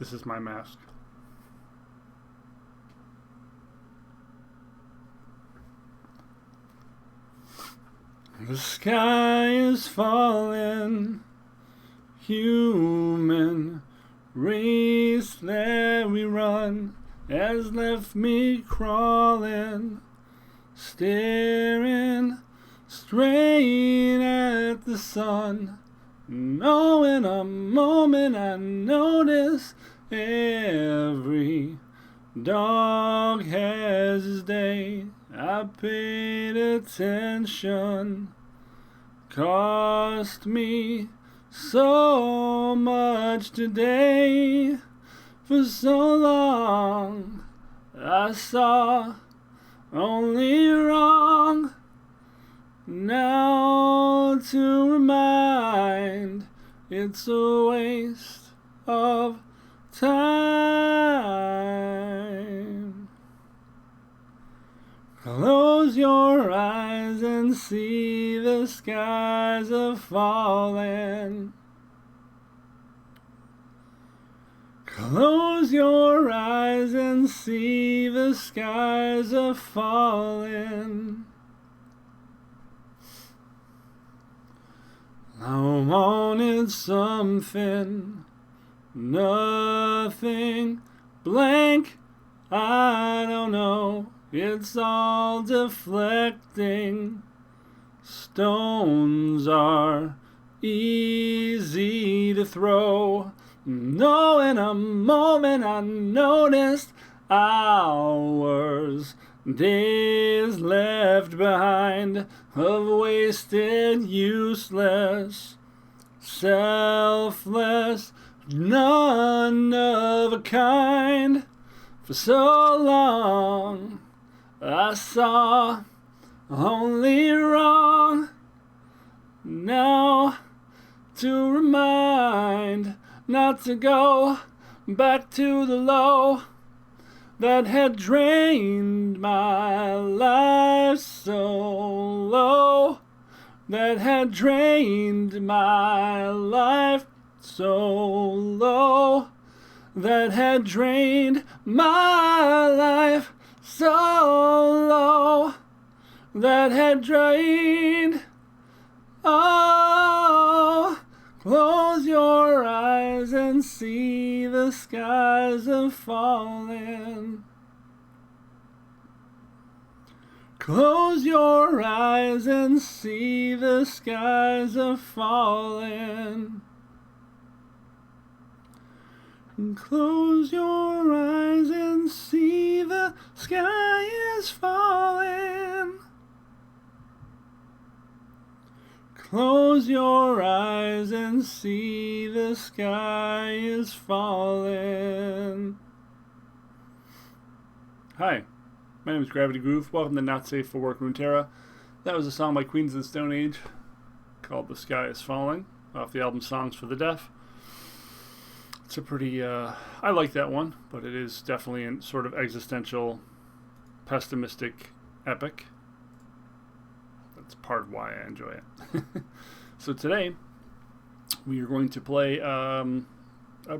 This is my mask. The sky is falling, human race that we run has left me crawling, staring straight at the sun. No, in a moment I notice every dog has his day. I paid attention, cost me so much today. For so long I saw only wrong. Now to remind, it's a waste of time. Close your eyes and see the skies are falling. Close your eyes and see the skies are falling. I wanted something, nothing, blank, I don't know. It's all deflecting. Stones are easy to throw. No, in a moment I noticed hours, days left behind of wasted, useless, selfless, none of a kind. For so long I saw only wrong. Now to remind, not to go back to the low that had drained my life so low, that had drained my life so low, that had drained my life so low, that had drained. Oh, close your eyes and see the skies are falling. Close your eyes and see the skies are falling. Close your eyes and see the sky is falling. Close your eyes and see the sky is falling. Hi, my name is Gravity Groove. Welcome to Not Safe for Work Runeterra. That was a song by Queens of the Stone Age called The Sky is Falling off the album Songs for the Deaf. It's a pretty, I like that one, but it is definitely a sort of existential, pessimistic epic. That's part of why I enjoy it. So today, we are going to play a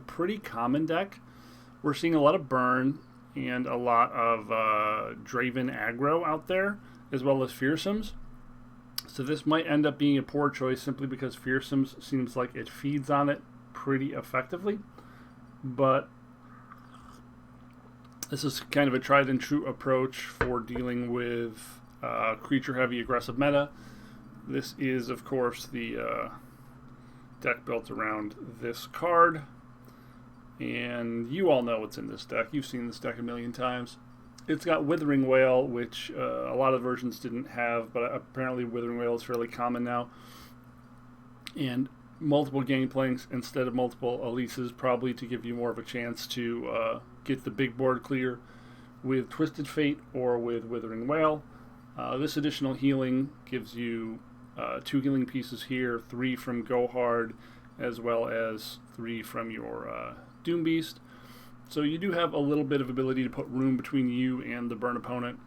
pretty common deck. We're seeing a lot of burn and a lot of Draven aggro out there, as well as fearsomes. So this might end up being a poor choice simply because fearsomes seems like it feeds on it pretty effectively. But this is kind of a tried and true approach for dealing with creature heavy aggressive meta. This is, of course, the deck built around this card. And you all know what's in this deck. You've seen this deck a million times. It's got Withering Wail, which a lot of versions didn't have, but apparently Withering Wail is fairly common now. And multiple Gangplanks instead of multiple Elises, probably to give you more of a chance to get the big board clear with Twisted Fate or with Withering Wail. This additional healing gives you 2 healing pieces here, 3 from Go Hard, as well as 3 from your Doom Beast. So you do have a little bit of ability to put room between you and the burn opponent.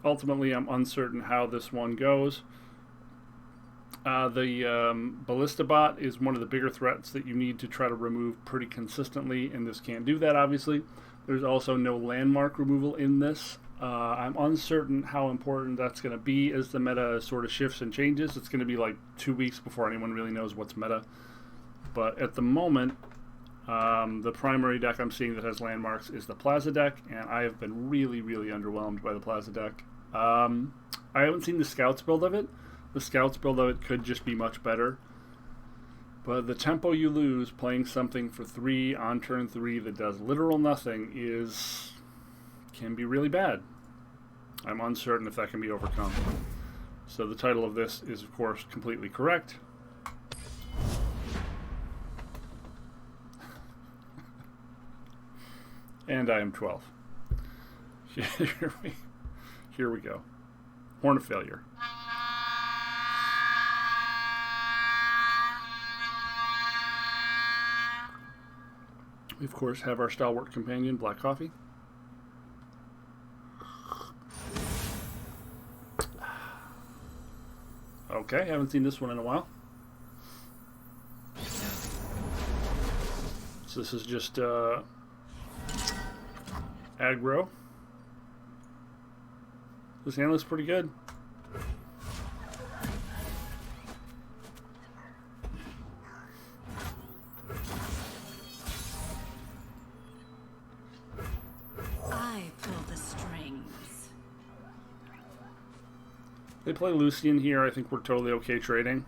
Ultimately, I'm uncertain how this one goes. The Ballista Bot is one of the bigger threats that you need to try to remove pretty consistently, and this can't do that, obviously. There's also no landmark removal in this. I'm uncertain how important that's going to be as the meta sort of shifts and changes. It's going to be like 2 weeks before anyone really knows what's meta. But at the moment, the primary deck I'm seeing that has landmarks is the Plaza deck, and I have been really, really underwhelmed by the Plaza deck. I haven't seen the Scouts build of it. The Scouts build of it could just be much better. But the tempo you lose playing something for 3 on turn 3 that does literal nothing can be really bad. I'm uncertain if that can be overcome. So the title of this is, of course, completely correct. And I am 12. Here we go. Horn of Failure. We, of course, have our stalwart companion, Black Coffee. Okay, haven't seen this one in a while. So this is just aggro. This hand looks pretty good. They play Lucian here. I think we're totally okay trading.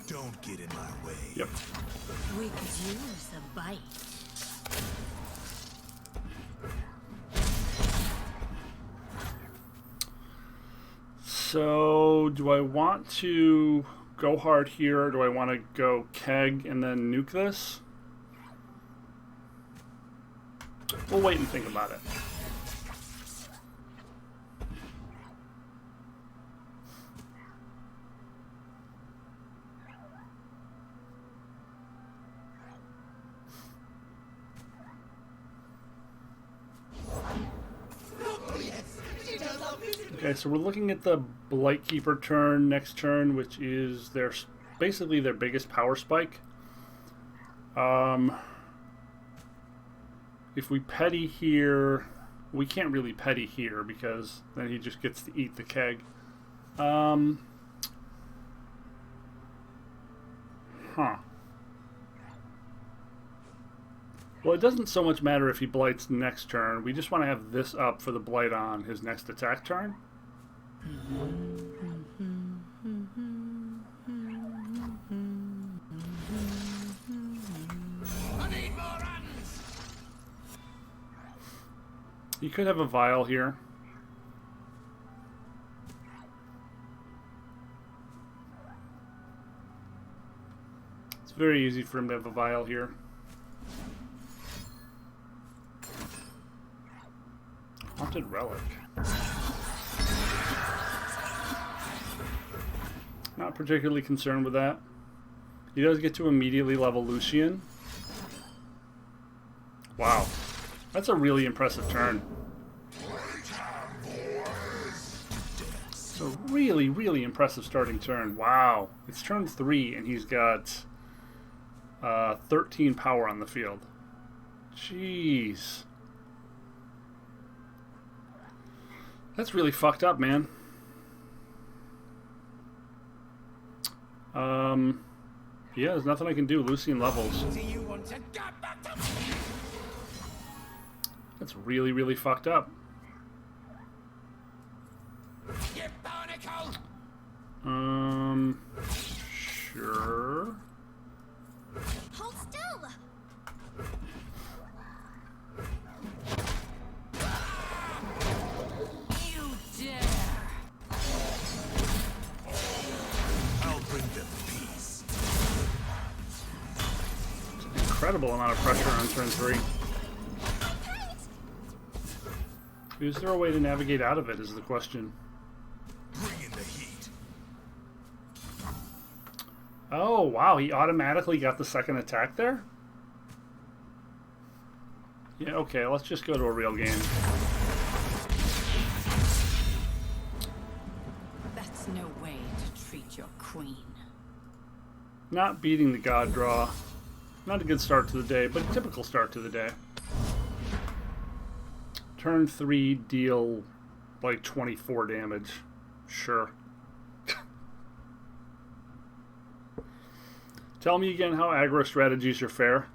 Don't get in my way. Yep. We could use a bite. So, do I want to go hard here, or do I want to go keg and then nuke this? We'll wait and think about it. Okay, so we're looking at the Blightkeeper turn next turn, which is basically their biggest power spike. If we petty here, we can't really petty here because then he just gets to eat the keg. Huh. Well, it doesn't so much matter if he blights next turn. We just want to have this up for the blight on his next attack turn. You could have a vial here. It's very easy for him to have a vial here. Haunted Relic. Not particularly concerned with that. He does get to immediately level Lucian. Wow. That's a really impressive turn. It's a really, really impressive starting turn. Wow. It's turn 3 and he's got 13 power on the field. Jeez. That's really fucked up, man. Yeah, there's nothing I can do. Lucian levels. That's really, really fucked up. Sure. Hold still. You dare. I'll bring them peace. Incredible amount of pressure on turn 3. Is there a way to navigate out of it is the question. Bring in the heat. Oh, wow. He automatically got the second attack there? Yeah, okay, let's just go to a real game. That's no way to treat your queen. Not beating the god draw. Not a good start to the day, but a typical start to the day. Turn 3, deal like 24 damage. Sure. Tell me again how aggro strategies are fair.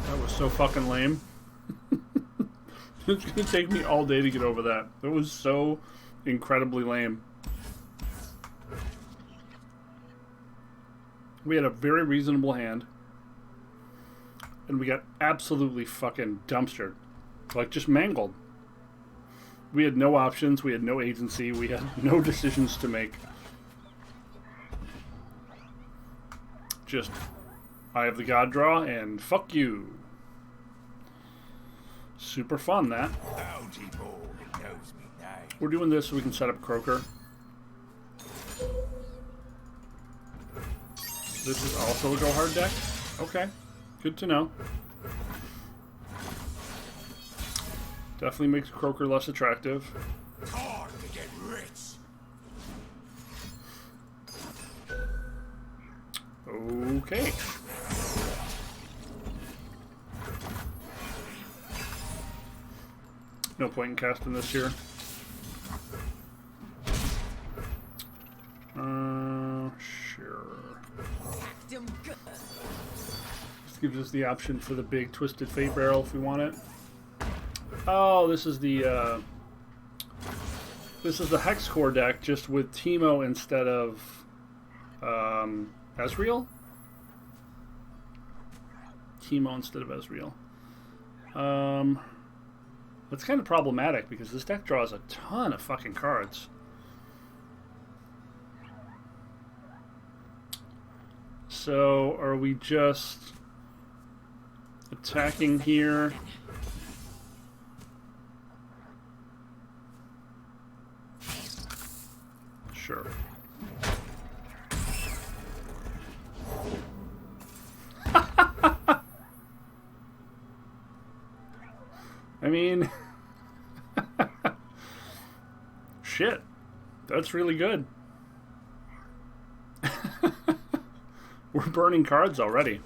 That was so fucking lame. It's gonna take me all day to get over that. That was so incredibly lame. We had a very reasonable hand, and we got absolutely fucking dumpstered. Like, just mangled. We had no options, we had no agency, we had no decisions to make. Just, I have the god draw, and fuck you. Super fun, that. We're doing this so we can set up Croaker. This is also a go hard deck? Okay. Good to know. Definitely makes Croaker less attractive. Hard to get rich. Okay. No point in casting this here. Sure. This gives us the option for the big Twisted Fate barrel if we want it. Oh, this is the Hex Core deck, just with Teemo instead of Ezreal. Teemo instead of Ezreal. That's kind of problematic because this deck draws a ton of fucking cards. So, are we just attacking here? Sure. I mean, shit, that's really good. We're burning cards already.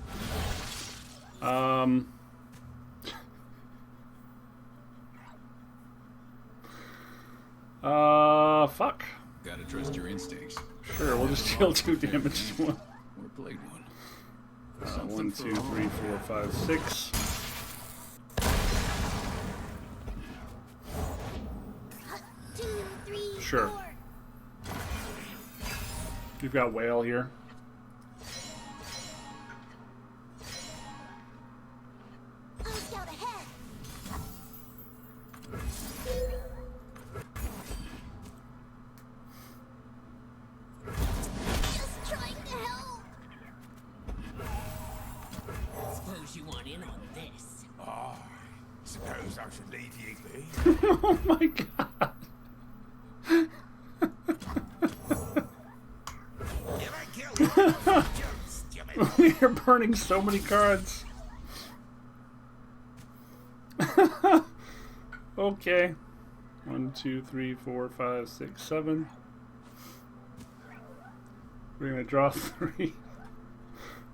Fuck. Gotta trust your instincts. Sure, we'll just deal 2 damage to one. Or played one. 1, 2, 3, 4, 5, 6. Sure. You've got Whale here. Suppose I should leave you be. Oh my god. If I kill you, stupid. We are burning so many cards. Okay. 1, 2, 3, 4, 5, 6, 7. We're gonna draw 3.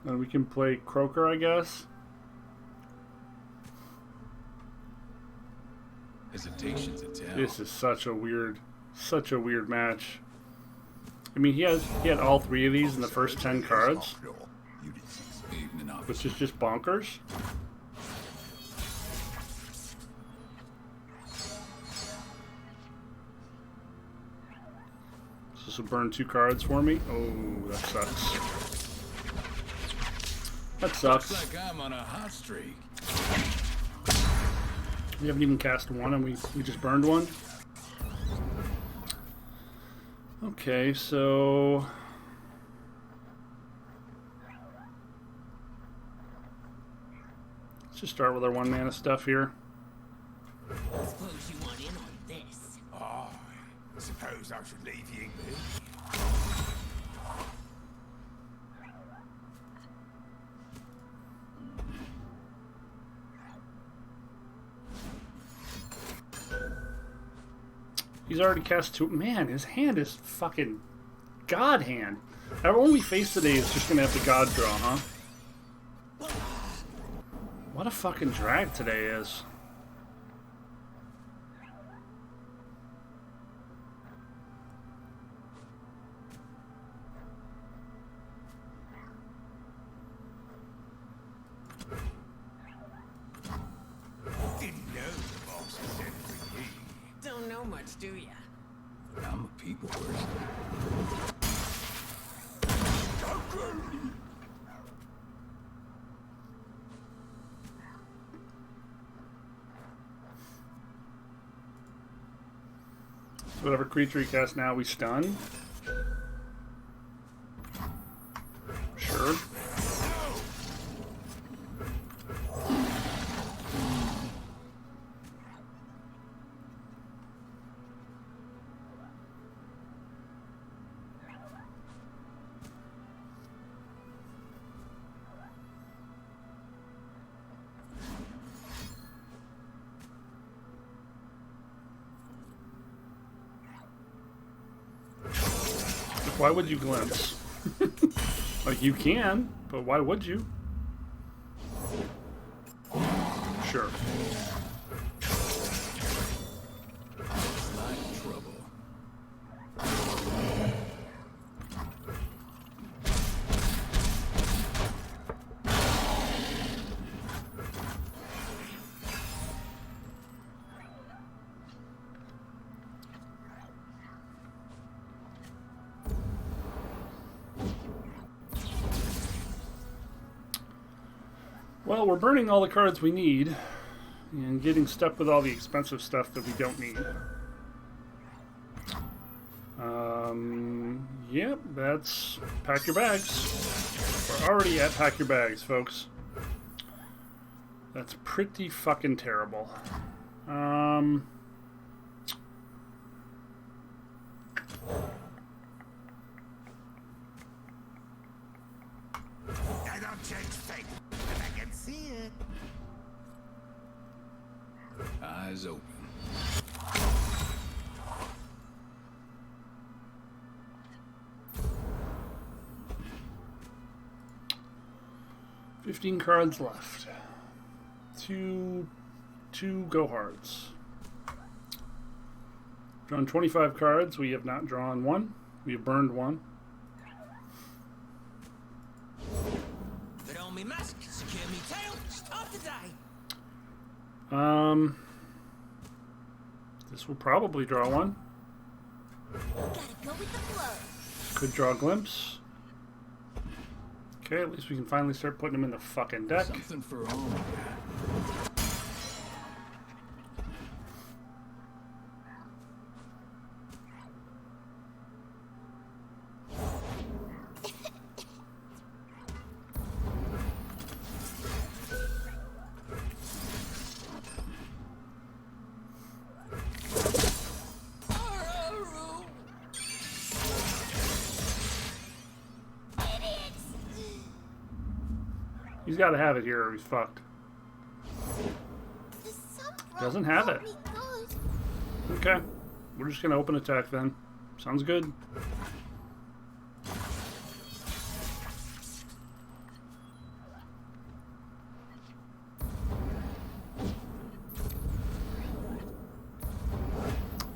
And we can play Croaker, I guess. Hesitation's a tell. This is such a weird match. I mean, he had all 3 of these in the first 10 cards, which is just bonkers. So this will burn 2 cards for me. Oh, that sucks. That sucks. Looks like I'm on a hot streak. We haven't even cast one and we just burned one. Okay, so just start with our 1 mana stuff here. Suppose you want in on this. I suppose I should leave you be. He's already cast 2. Man, his hand is fucking god hand. Everyone we face today is just gonna have the god draw, huh? What a fucking drag today is. Didn't know the boss was sent for you. Don't know much, do ya? I'm a people person. So whatever creature he casts now, we stun. Sure. Why would you glimpse? Like, you can, but why would you? Sure. Like trouble. Well, we're burning all the cards we need and getting stuck with all the expensive stuff that we don't need. Yep, that's pack your bags. We're already at pack your bags, folks. That's pretty fucking terrible. I don't change fate, but I can see it. Eyes open. $15 cards left. Two go hards. Drawn 25 cards. We have not drawn one. We have burned one. Put on me mask, secure me tail, start the day. This will probably draw one. Gotta go with the flow. Could draw a glimpse. Okay, at least we can finally start putting them in the fucking deck. Something for all. He's got to have it here or he's fucked. Doesn't have it. Okay. We're just going to open attack then. Sounds good.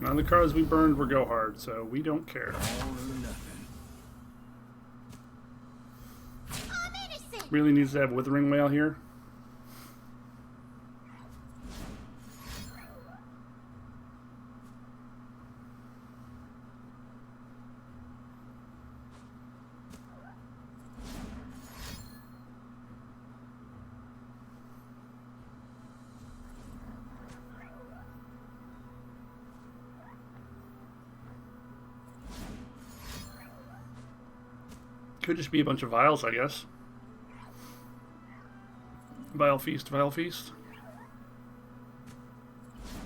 None of the cards we burned were go hard, so we don't care. All or nothing. Really needs to have Withering Wail here. Could just be a bunch of vials, I guess. Vile Feast, Vile Feast.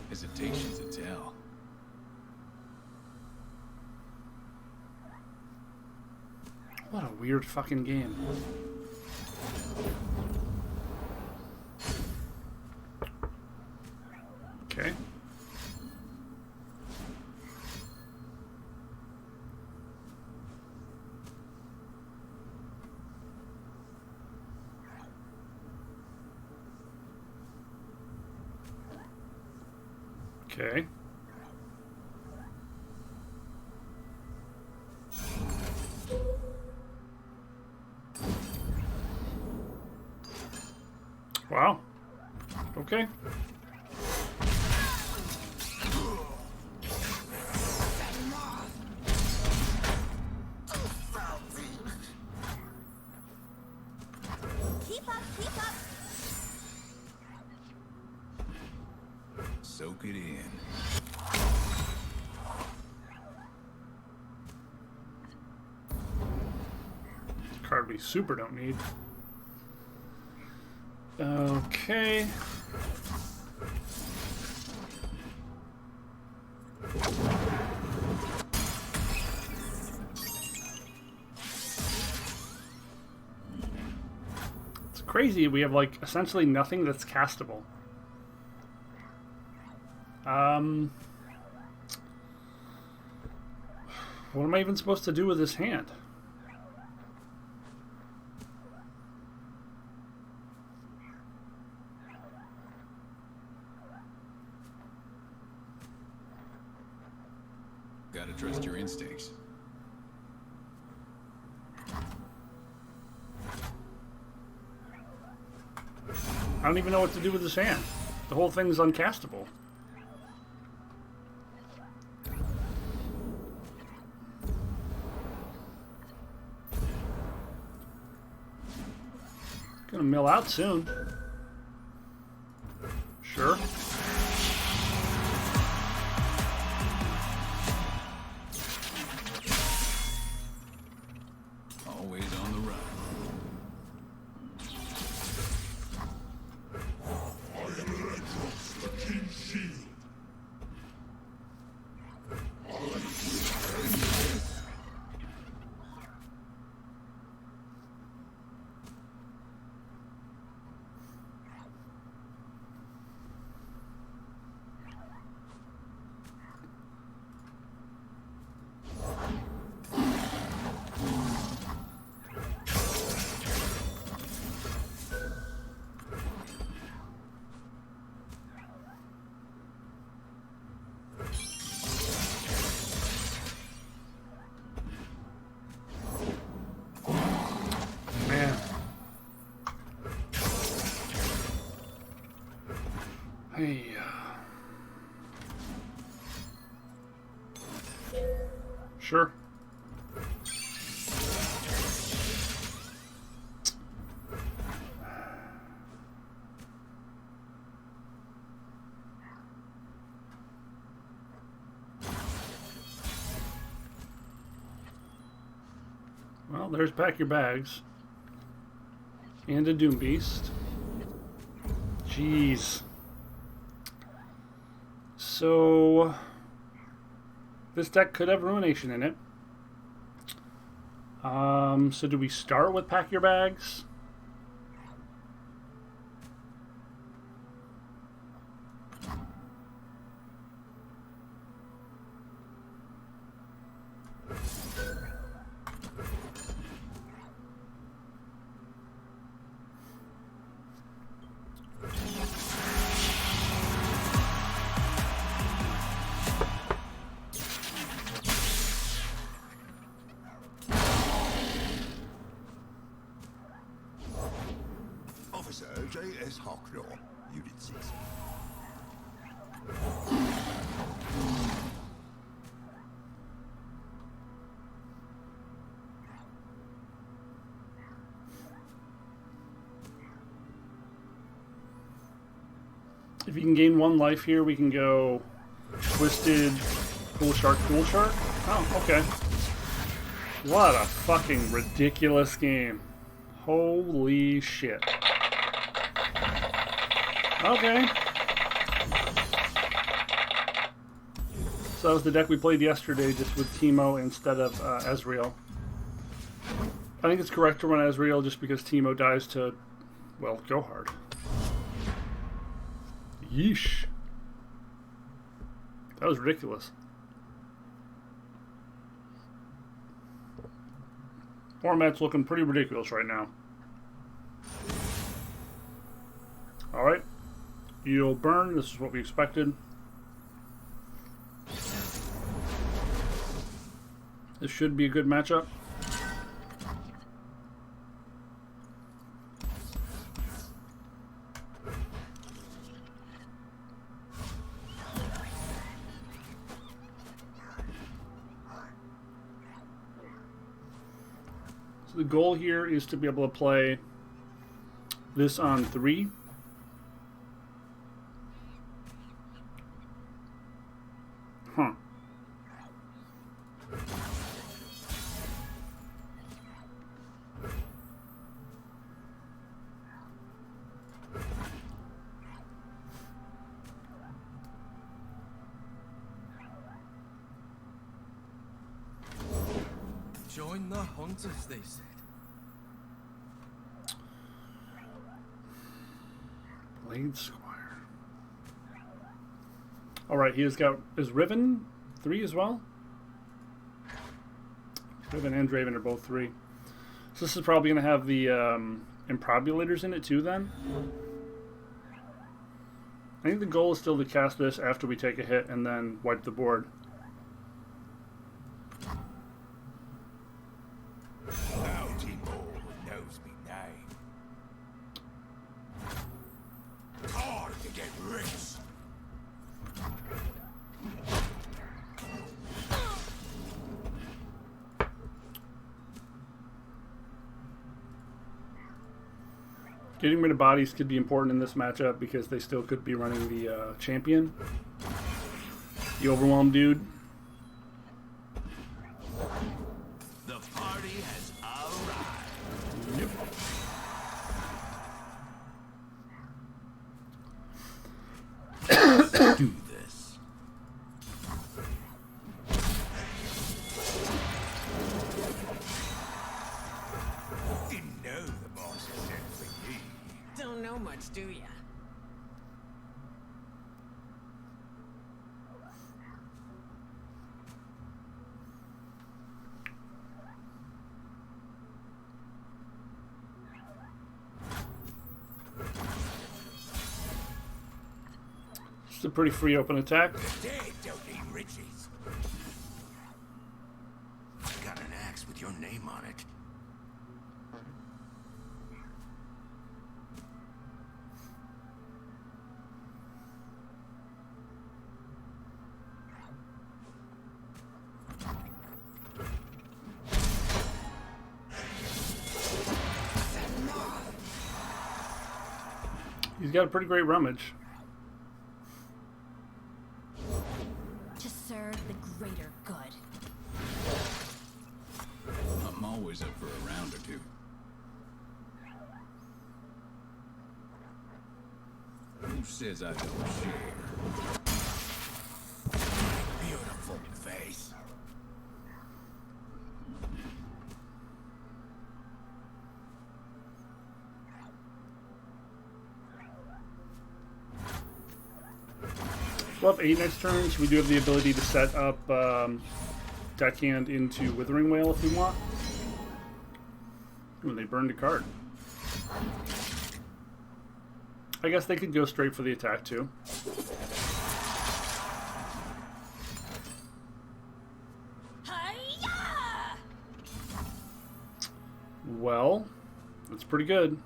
Hesitation to tell. What a weird fucking game. Okay. Okay. Wow. Okay. Keep up, keep up. Soak it in. Card we super don't need. Okay. It's crazy. We have like essentially nothing that's castable. What am I even supposed to do with this hand? Gotta trust your instincts. I don't even know what to do with this hand. The whole thing's uncastable. Gonna mill out soon. Sure. Always on the run. Man. Hey. Sure. Well, there's Pack Your Bags. And a Doom Beast. Jeez. So, this deck could have Ruination in it. So do we start with Pack Your Bags? Officer J.S. Hawklaw, Unit 6. If you can gain one life here, we can go Twisted, Cool Shark, Cool Shark. Oh, okay. What a fucking ridiculous game. Holy shit. Okay. So that was the deck we played yesterday, just with Teemo instead of Ezreal. I think it's correct to run Ezreal just because Teemo dies to, well, go hard. Yeesh. That was ridiculous. Format's looking pretty ridiculous right now. Alright. You'll burn. This is what we expected. This should be a good matchup. So the goal here is to be able to play this on 3. Huh. Join the hunters, they said. Blade Squire. Alright, he has got... Is Riven 3 as well? Riven and Draven are both 3. So this is probably going to have the Improbulators in it too then? I think the goal is still to cast this after we take a hit and then wipe the board. Bounty Ball knows me name. Hard to get rich. Getting rid of bodies could be important in this matchup because they still could be running the champion. The overwhelmed dude. The party has arrived. Yep. Let's do this. Didn't know the boss was sent for you. Don't know much, do ya? It's a pretty free open attack. The dead don't need riches. Got an axe with your name on it. He's got a pretty great rummage. To serve the greater good. I'm always up for a round or two. Who says I don't share? Beautiful face. We'll have 8 next turn, so we do have the ability to set up Deckhand into Withering Wail if we want. Ooh, they burned a card. I guess they could go straight for the attack too. Hi-ya! Well, that's pretty good.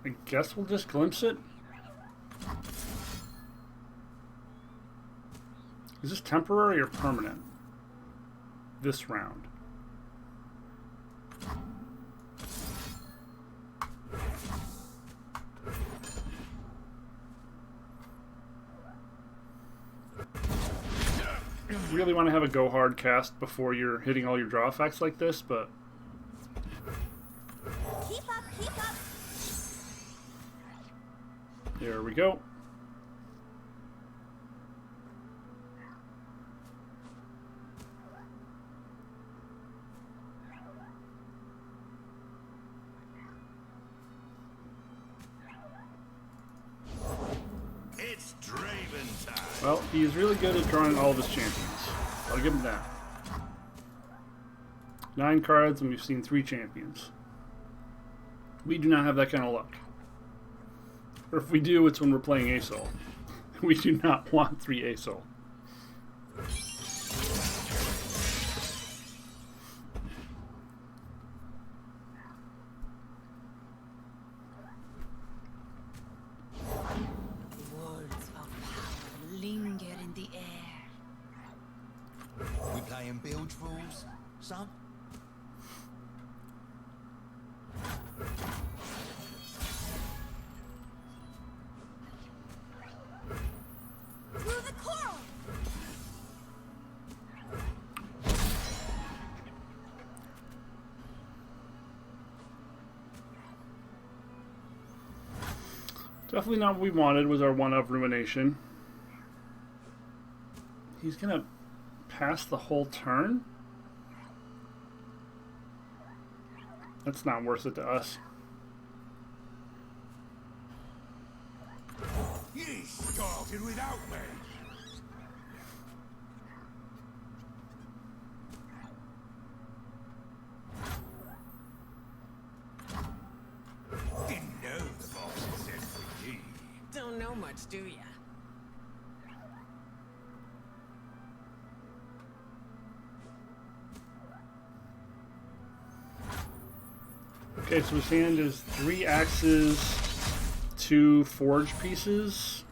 I guess we'll just glimpse it. Is this temporary or permanent? This round. You really want to have a go hard cast before you're hitting all your draw effects like this, but Keep up, keep up! There we go. It's Draven time. Well, he's really good at drawing all of his champions. I'll give him that. 9 cards, and we've seen 3 champions. We do not have that kind of luck. Or if we do, it's when we're playing ASOL. We do not want 3 ASOL. Words of power linger in the air. We playing bilge rules, son? Through the coral! Definitely not what we wanted, was our 1 of Ruination. He's gonna pass the whole turn? That's not worth it to us. You started without me. Didn't know the boss had said for you. Don't know much, do ya? Okay, so his hand is 3 axes, 2 forge pieces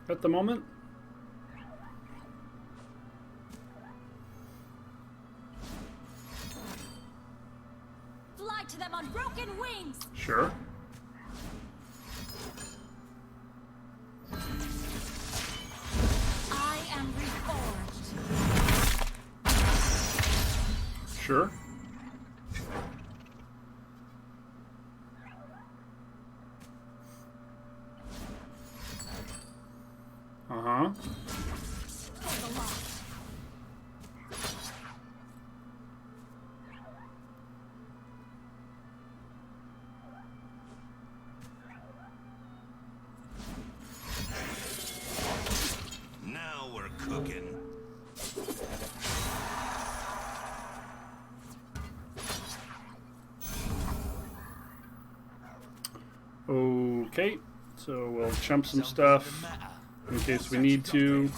at the moment. Fly to them on broken wings! Sure. I am reforged. Sure. Uh-huh. For the lost. Now we're cooking. Okay, so we'll chump some stuff in case we need to.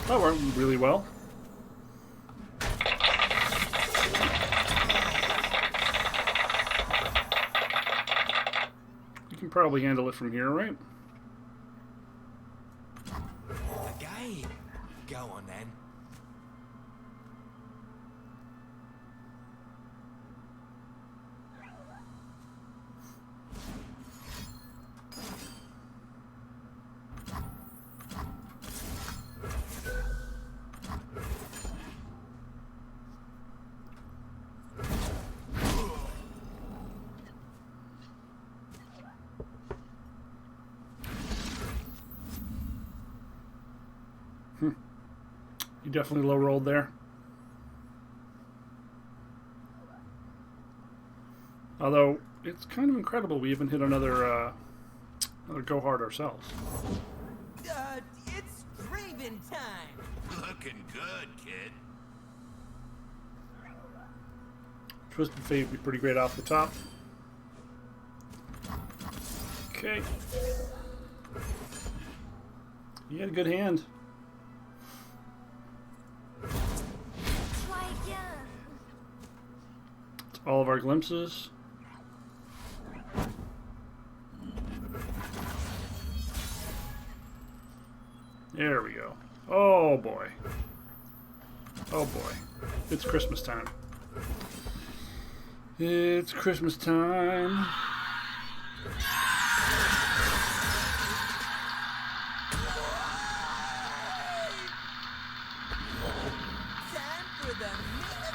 That worked really well. You can probably handle it from here, right? Okay. Go on then. You definitely low rolled there. Although it's kind of incredible we even hit another go hard ourselves. It's Draven time. Looking good, kid. Twisted Fate would be pretty great off the top. Okay. You had a good hand. Try again. All of our glimpses. There we go. Oh boy. Oh boy. It's Christmas time. It's Christmas time. Time for the main event.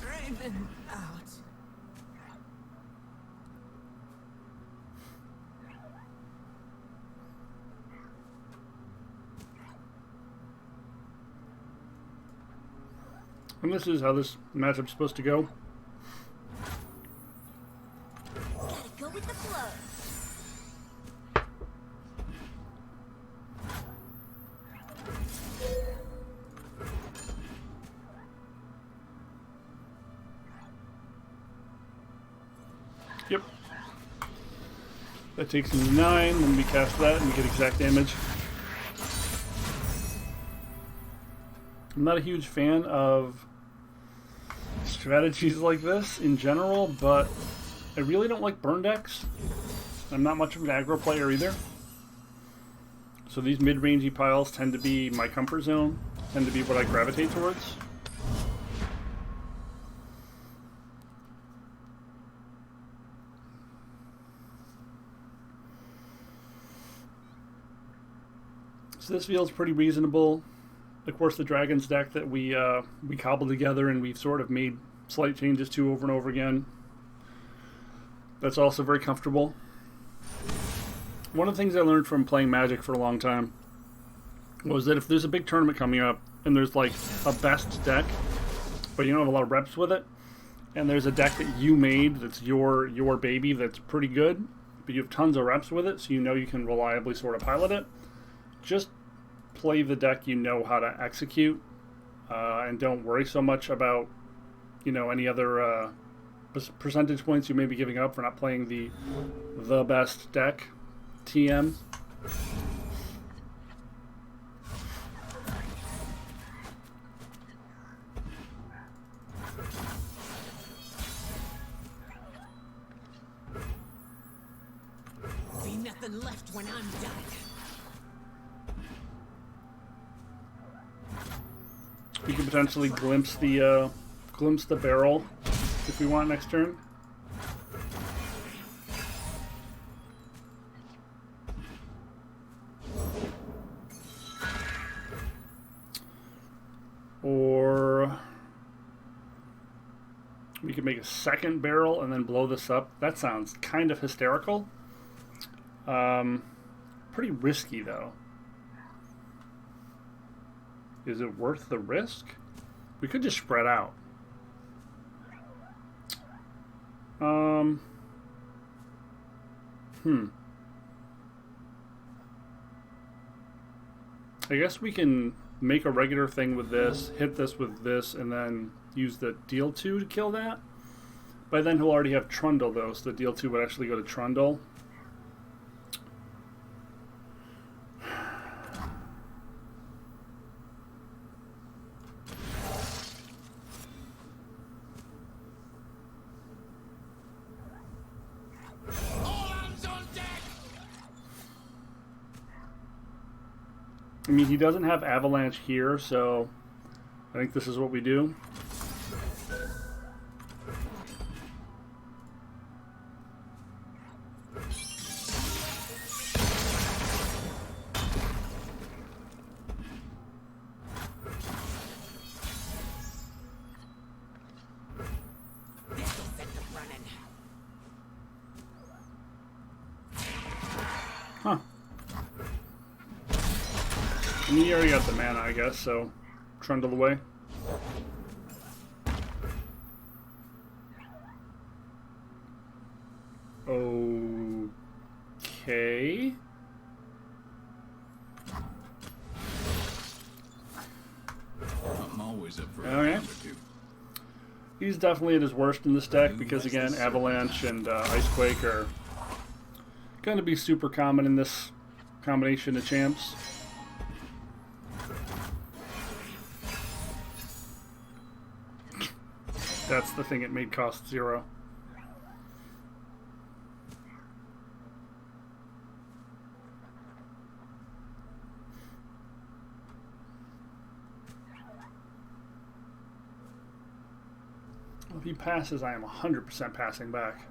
Raven out. And this is how this matchup's supposed to go. Gotta go with the flow. Yep. That takes him to 9, then we cast that and we get exact damage. I'm not a huge fan of strategies like this in general, but I really don't like burn decks. I'm not much of an aggro player either. So these mid-rangey piles tend to be my comfort zone, tend to be what I gravitate towards. So this feels pretty reasonable. Of course, the Dragons deck that we cobbled together and we've sort of made slight changes to over and over again. That's also very comfortable. One of the things I learned from playing Magic for a long time was that if there's a big tournament coming up and there's like a best deck, but you don't have a lot of reps with it, and there's a deck that you made that's your baby that's pretty good, but you have tons of reps with it, so you know you can reliably sort of pilot it, just play the deck you know how to execute, and don't worry so much about, you know, any other percentage points you may be giving up for not playing the best deck. TM. Be nothing left when I'm done. We could potentially glimpse the barrel if we want next turn. Or we could make a second barrel and then blow this up. That sounds kind of hysterical. Pretty risky though. Is it worth the risk? We could just spread out. I guess we can make a regular thing with this, hit this with this, and then use the deal 2 to kill that. By then he'll already have Trundle though, so the deal 2 would actually go to Trundle. I mean, he doesn't have Avalanche here, so I think this is what we do. This'll set them running. Huh. I mean, you already got the mana, I guess, so trundle away. Okay. I'm always up for a Okay. round or two. He's definitely at his worst in this deck because, again, Avalanche and Icequake are going to be super common in this combination of champs. That's the thing it made cost 0. If he passes, I am 100% passing back.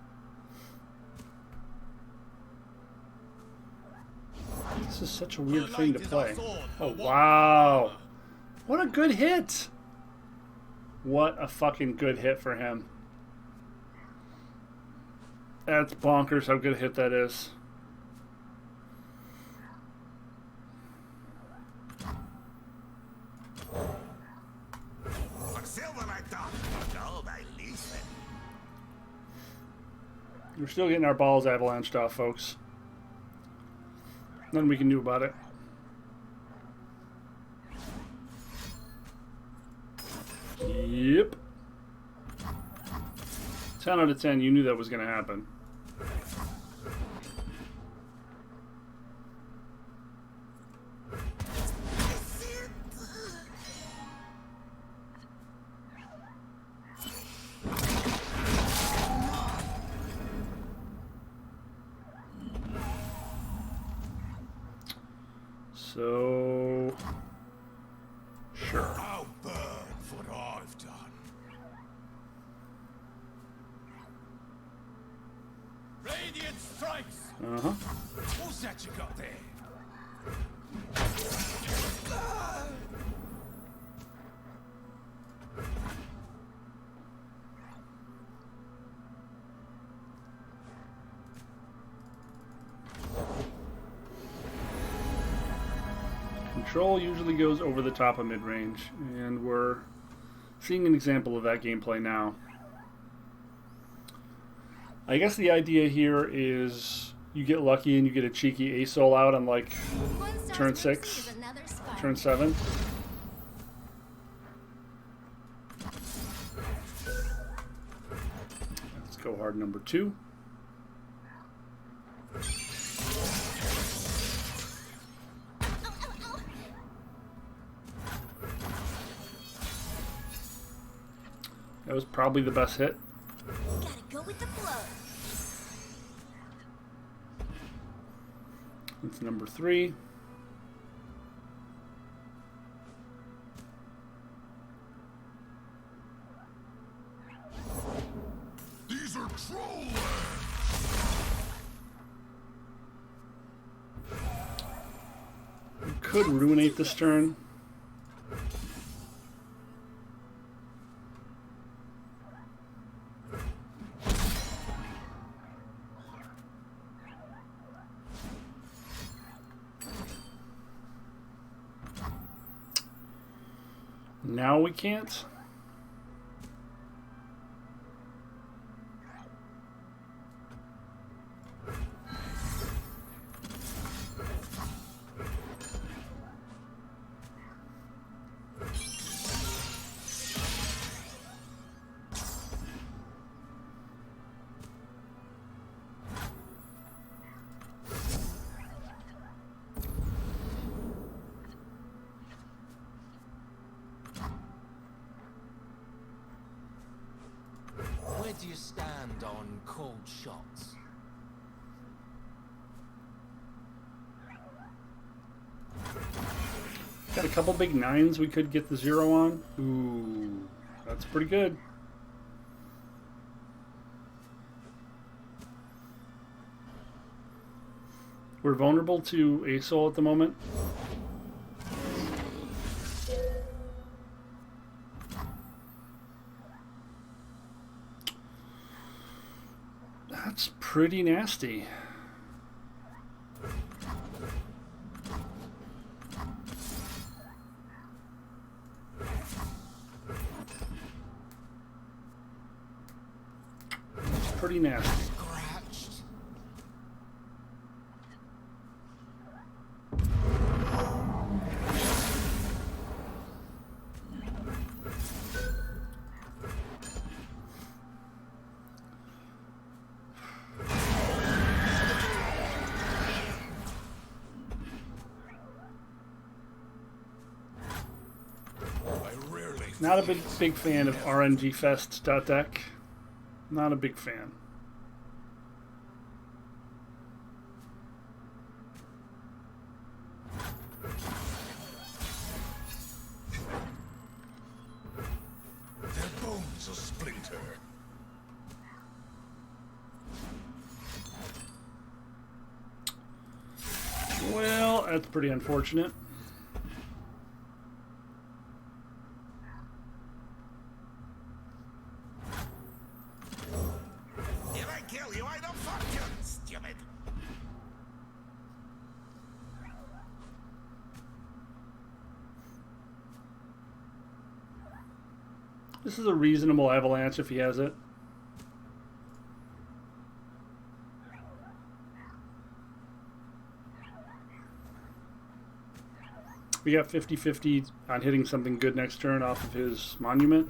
This is such a weird thing to play. Oh, wow. What a good hit. What a fucking good hit for him. That's bonkers how good a hit that is. We're still getting our balls avalanched off, folks. Nothing we can do about it. Yep. 10 out of 10, you knew that was going to happen. So, sure. I'll burn for what I've done. Radiant strikes. What's that you got there? Control usually goes over the top of mid-range, and we're seeing an example of that gameplay now. I guess the idea here is you get lucky and you get a cheeky A-Soul out on like turn 6, turn 7. Let's go hard number 2. That was probably the best hit. Gotta go with the flow. It's number 3. These are trolls. Could ruinate this turn. Now we can't. Where do you stand on cold shots? Got a couple big 9s we could get the 0 on. Ooh, that's pretty good. We're vulnerable to A-Soul at the moment. That's pretty nasty. It's pretty nasty. Scratched. Not a big fan of RNG Fest deck. Not a big fan. Their bones are splintered. Well, that's pretty unfortunate. If I kill you, I don't fuck you, stupid. This is a reasonable avalanche if he has it. We got 50-50 on hitting something good next turn off of his monument.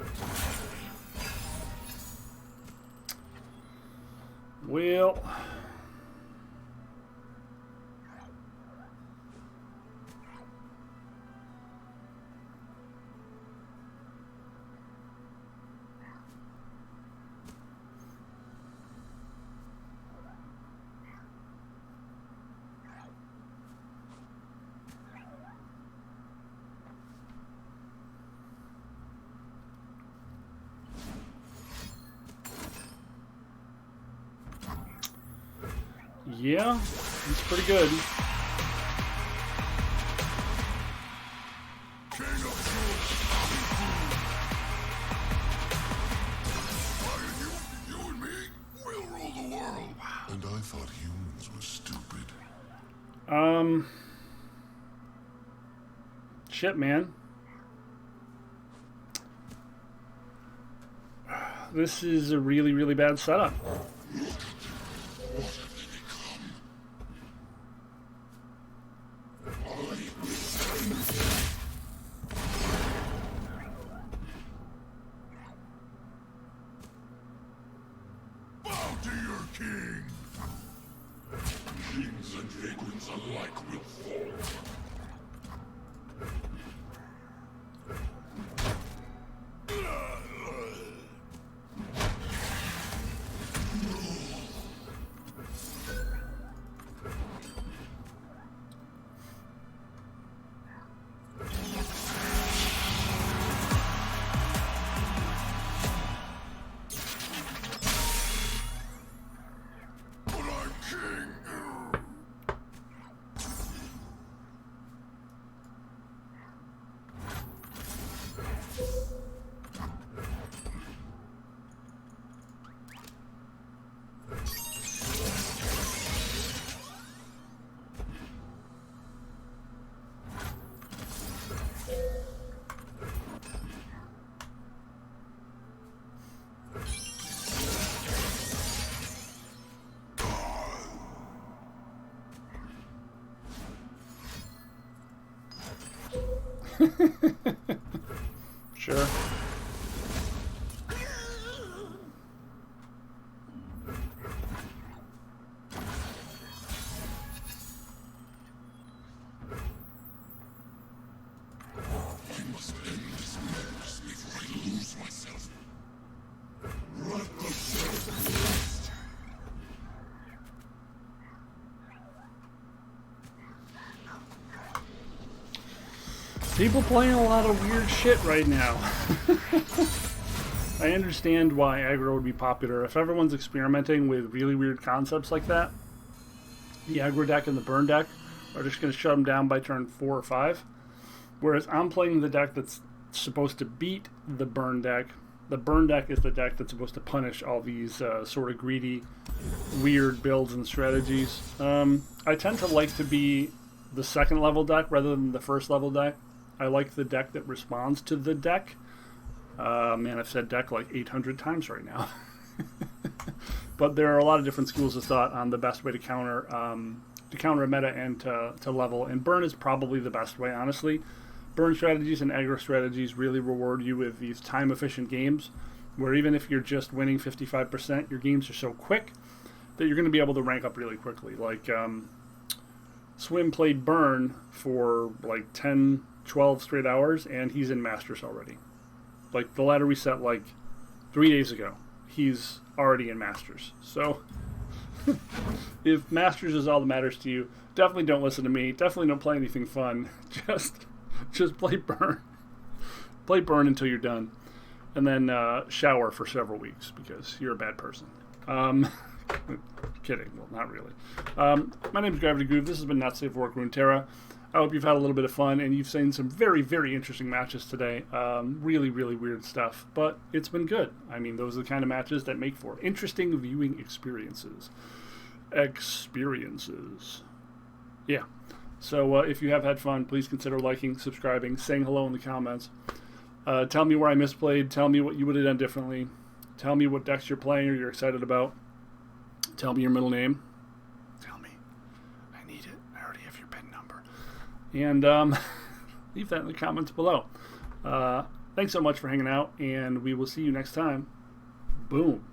Well... yeah, it's pretty good. You and me, we'll rule the world. And I thought humans were stupid. Shit, man. This is a really, really bad setup. Bow to your king. Kings and vagrants alike will fall. But I'm king. Sure. I must end this madness before I lose myself. Let the self. People playing a lot of weird shit right now. I understand why aggro would be popular. If everyone's experimenting with really weird concepts like that, the aggro deck and the burn deck are just going to shut them down by turn 4 or 5. Whereas I'm playing the deck that's supposed to beat the burn deck. The burn deck is the deck that's supposed to punish all these sort of greedy, weird builds and strategies. I tend to like to be the second level deck rather than the first level deck. I like the deck that responds to the deck. Man, I've said deck like 800 times right now. But there are a lot of different schools of thought on the best way to counter a meta and to level. And burn is probably the best way, honestly. Burn strategies and aggro strategies really reward you with these time-efficient games, where even if you're just winning 55%, your games are so quick that you're going to be able to rank up really quickly. Like, Swim played Burn for like 10, 12 straight hours, and he's in Masters already. Like, the ladder reset, like, 3 days ago. He's already in Masters. So, if Masters is all that matters to you, definitely don't listen to me. Definitely don't play anything fun. Just play Burn. Play Burn until you're done. And then shower for several weeks because you're a bad person. Kidding. Well, not really. My name is Gravity Groove. This has been Not Safe for Work Runeterra. I hope you've had a little bit of fun and you've seen some very, very interesting matches today. Really, really weird stuff. But it's been good. I mean, those are the kind of matches that make for interesting viewing experiences. Yeah. So if you have had fun, please consider liking, subscribing, saying hello in the comments. Tell me where I misplayed. Tell me what you would have done differently. Tell me what decks you're playing or you're excited about. Tell me your middle name. Tell me. I need it. I already have your pen number. And leave that in the comments below. Thanks so much for hanging out, and we will see you next time. Boom.